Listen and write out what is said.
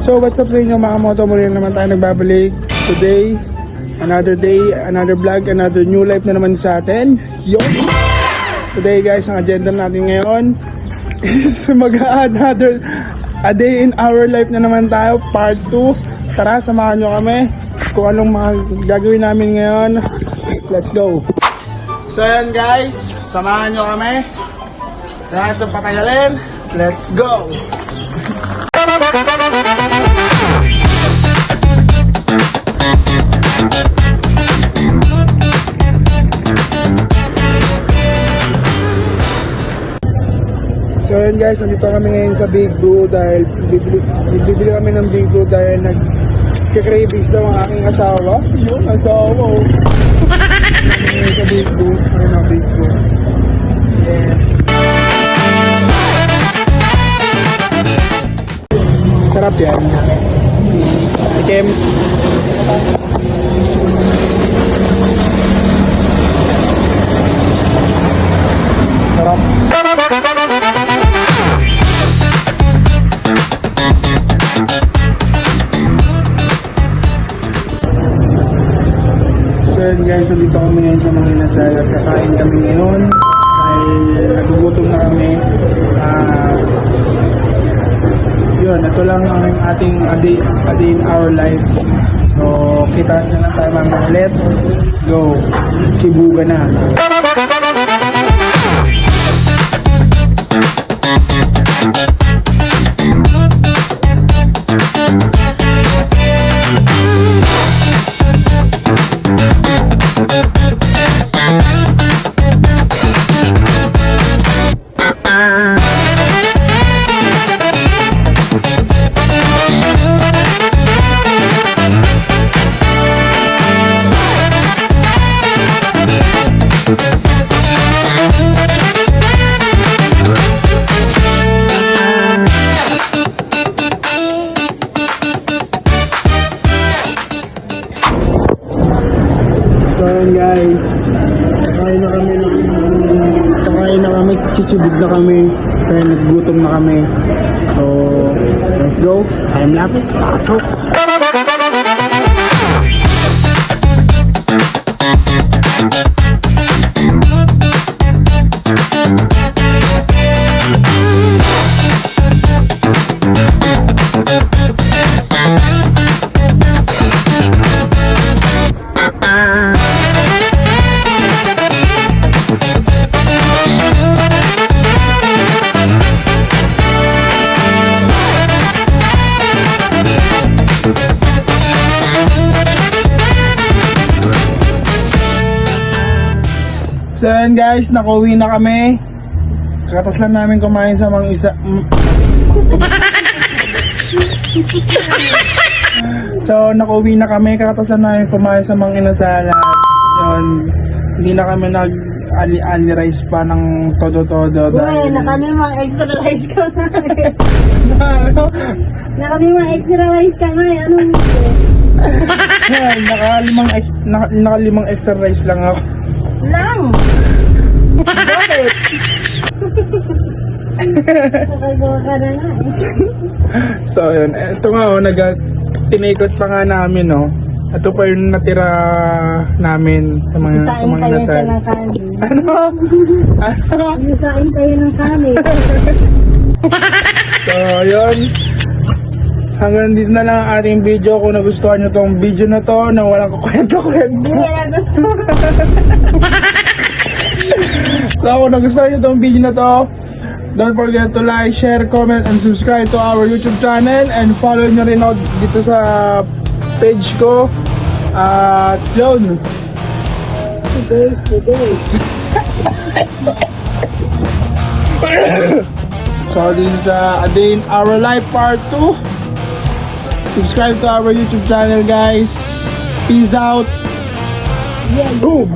So what's up sa inyo mga moto, muli naman tayo nagbabalik today. Another day, another vlog, another new life na naman sa atin. Yo! Today guys, ang agenda natin ngayon is mag-another a day in our life na naman tayo, part 2. Tara, samahan nyo kami kung anong mga gagawin namin ngayon. Let's go! So yan guys, samahan nyo kami. Kaya ito patagalin. Let's go! So yun guys, nandito kami ngayon sa Big Blue dahil bibili kami ng Big Blue dahil nagka-cravings daw ang aking asawa. Yung asawa oh. Ngayon sa Big Blue, ayun ang Big Blue. Yeah. Sarap yan. Kim. Sarap. So yun guys, nandito kami ngayon sa mga inasal at kakain kami ngayon dahil nagugutom na kami. Yun, ito lang ang ating a day in our life. So kita na lang tayo mga ulit. Let's go. Chibuga na. So guys, kakain na kami, chichibig na kami, kaya naggutom na kami. So, let's go, time lapse, pasok! So yun guys, nakauwi na kami. Katas lang namin kumain sa mga isa. So nakauwi na kami, katas lang namin kumain sa mga inasala. Yun, hindi na kami nag-ali rice pa ng todo-todo. Uy, nakamimang extra rice ka nga eh. Ano? Nakamimang extra rice ka nga eh. Anong Yan, nakalimang extra rice lang ako. lang? Bakit? Sakay-buka ka na nga eh. So yun, ito nga oh, tinikot pa nga namin oh. Ito pa yung natira namin sa mga Isain kayo nasal. siya ng kanin. Ano? Ano? Isain kayo ng kanin. So yun, hanggang dito na lang ang ating video. Kung nagustuhan nyo tong video na to na walang kukwento-kwento. Hindi na gusto. So kung nagustuhan nyo tong video na to, don't forget to like, share, comment, and subscribe to our YouTube channel. And follow nyo rin ako dito sa page ko. At yun. Today. So this is a day in our life part 2. Subscribe to our YouTube channel guys. Peace out. Yeah. Boom.